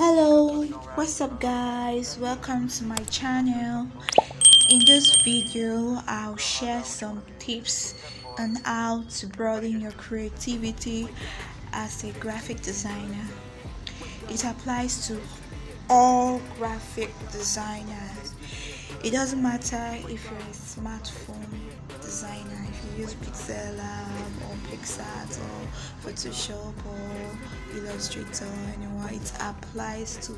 Hello, what's up guys? Welcome to my channel. In this video, I'll share some tips on how to broaden your creativity as a graphic designer. It applies to all graphic designers. It doesn't matter if you're a smartphone designer, if you use Pixel Lab or Pixart or Photoshop or Illustrator, it applies to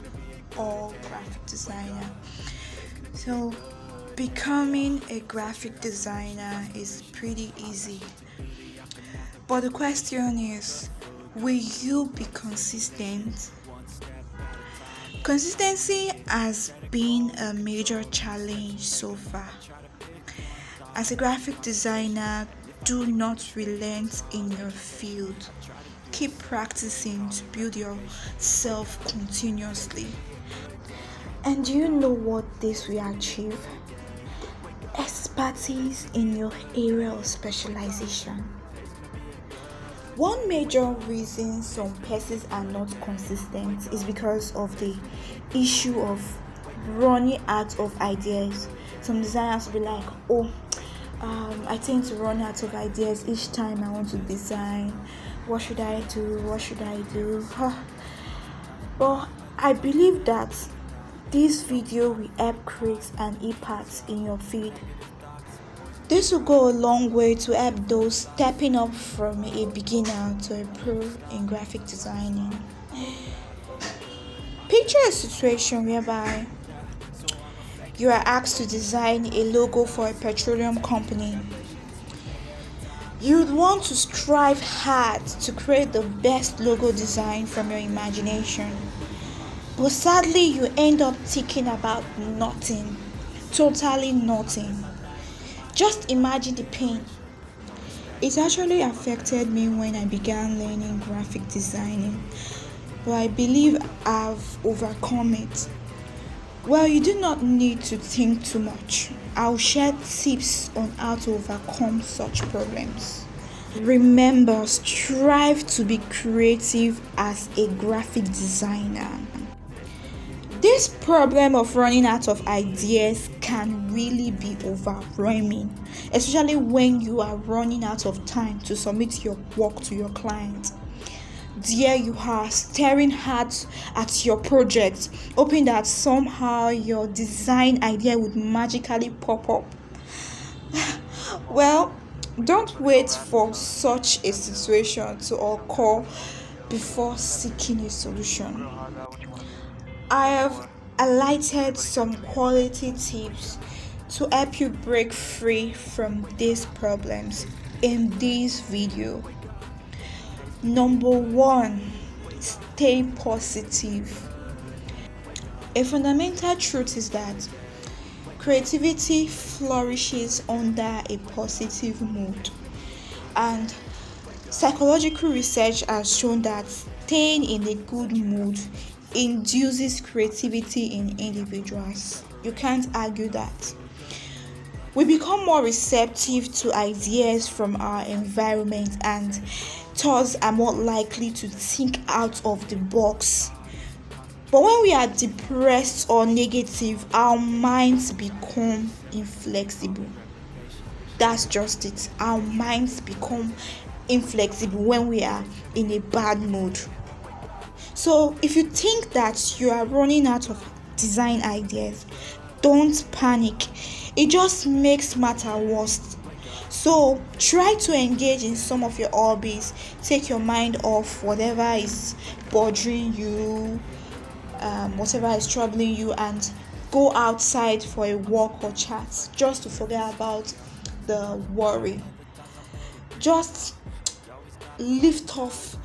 all graphic designer. So becoming a graphic designer is pretty easy. But the question is, will you be consistent? Consistency has been a major challenge so far. As a graphic designer, do not relent in your field. Keep practicing to build yourself continuously. And do you know what this will achieve? Expertise in your area of specialization. One major reason some persons are not consistent is because of the issue of running out of ideas. Some designers will be like, I tend to run out of ideas each time I want to design. What should I do? But I believe that this video will help create an impact in your field. This will go a long way to help those stepping up from a beginner to a pro in graphic designing. Picture a situation whereby you are asked to design a logo for a petroleum company. You would want to strive hard to create the best logo design from your imagination. But sadly, you end up thinking about nothing, totally nothing. Just imagine the pain. It actually affected me when I began learning graphic designing, but I believe I've overcome it. Well, you do not need to think too much. I'll share tips on how to overcome such problems. Remember, strive to be creative as a graphic designer. This problem of running out of ideas can really be overwhelming, especially when you are running out of time to submit your work to your client. There you are, staring hard at your project, hoping that somehow your design idea would magically pop up. Well, don't wait for such a situation to occur before seeking a solution. I have highlighted some quality tips to help you break free from these problems in this video. Number 1, stay positive. A fundamental truth is that creativity flourishes under a positive mood, and psychological research has shown that staying in a good mood induces creativity in individuals. You can't argue that. We become more receptive to ideas from our environment and thus are more likely to think out of the box. But when we are depressed or negative, our minds become inflexible. That's just it. Our minds become inflexible when we are in a bad mood. So if you think that you are running out of design ideas, don't panic. It just makes matter worse. So try to engage in some of your hobbies. Take your mind off whatever is bothering you, whatever is troubling you, and go outside for a walk or chat just to forget about the worry. Just lift off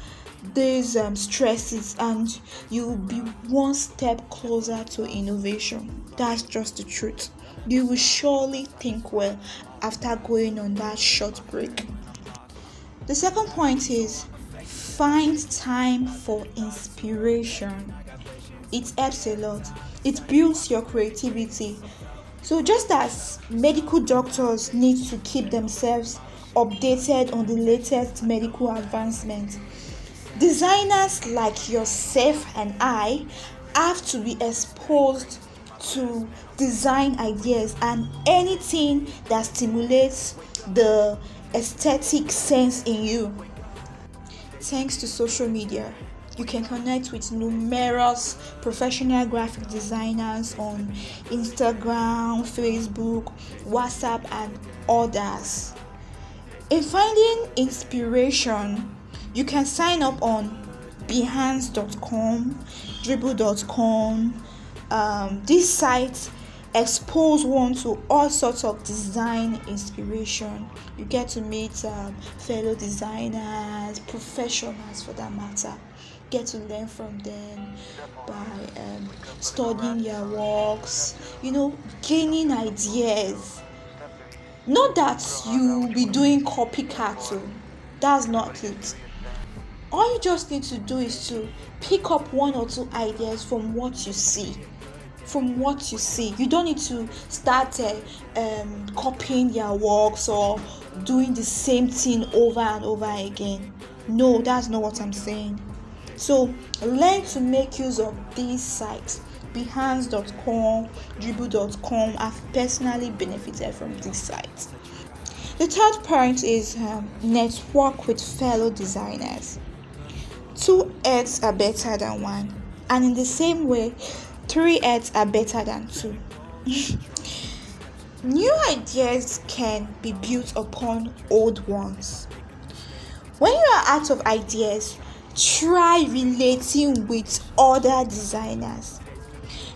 these stresses and you'll be one step closer to innovation. That's just the truth. You will surely think well after going on that short break. The second point is find time for inspiration. It helps a lot. It builds your creativity. So just as medical doctors need to keep themselves updated on the latest medical advancements, designers like yourself and I have to be exposed to design ideas and anything that stimulates the aesthetic sense in you. Thanks to social media, you can connect with numerous professional graphic designers on Instagram, Facebook, WhatsApp, and others. In finding inspiration, you can sign up on behance.com, dribble.com. These sites expose one to all sorts of design inspiration. You get to meet fellow designers, professionals for that matter. Get to learn from them by studying their works, gaining ideas. Not that you be doing copycat, that's not it. All you just need to do is to pick up one or two ideas from what you see. You don't need to start copying their works or doing the same thing over and over again. No, that's not what I'm saying. So learn to make use of these sites. Behance.com, dribble.com. I've personally benefited from these sites. The third point is network with fellow designers. Two heads are better than one, and in the same way, three heads are better than two. New ideas can be built upon old ones. When you are out of ideas, try relating with other designers.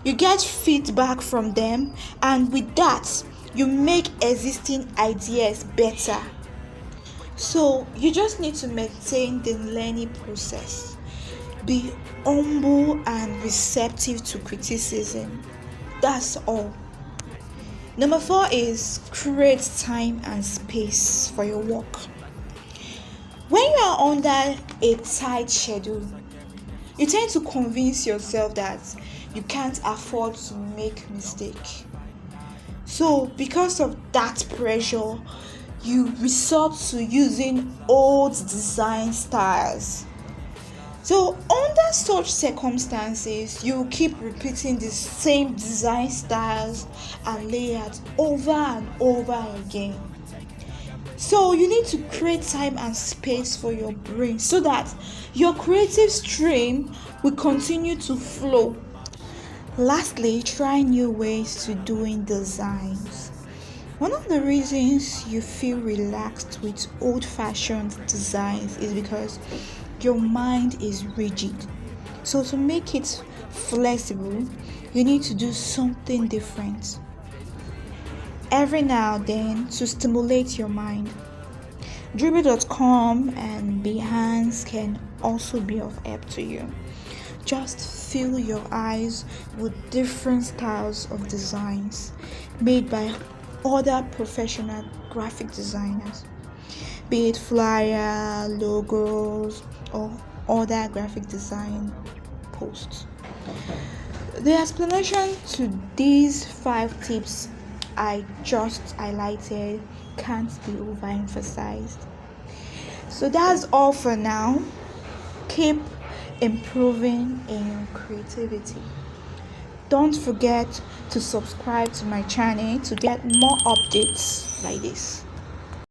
You get feedback from them, and with that, you make existing ideas better. So you just need to maintain the learning process. Be humble and receptive to criticism. That's all. Number 4 is create time and space for your work. When you are under a tight schedule, you tend to convince yourself that you can't afford to make mistakes. So because of that pressure, you resort to using old design styles. So under such circumstances, you keep repeating the same design styles and layouts over and over again. So you need to create time and space for your brain so that your creative stream will continue to flow. Lastly, try new ways to doing designs. One of the reasons you feel relaxed with old-fashioned designs is because your mind is rigid. So to make it flexible, you need to do something different every now and then to stimulate your mind. Dribble.com and Behance can also be of help to you. Just fill your eyes with different styles of designs made by other professional graphic designers, be it flyer, logos, or other graphic design posts. The explanation to these 5 tips I just highlighted can't be overemphasized. So that's all for now. Keep improving in your creativity. Don't forget to subscribe to my channel to get more updates like this.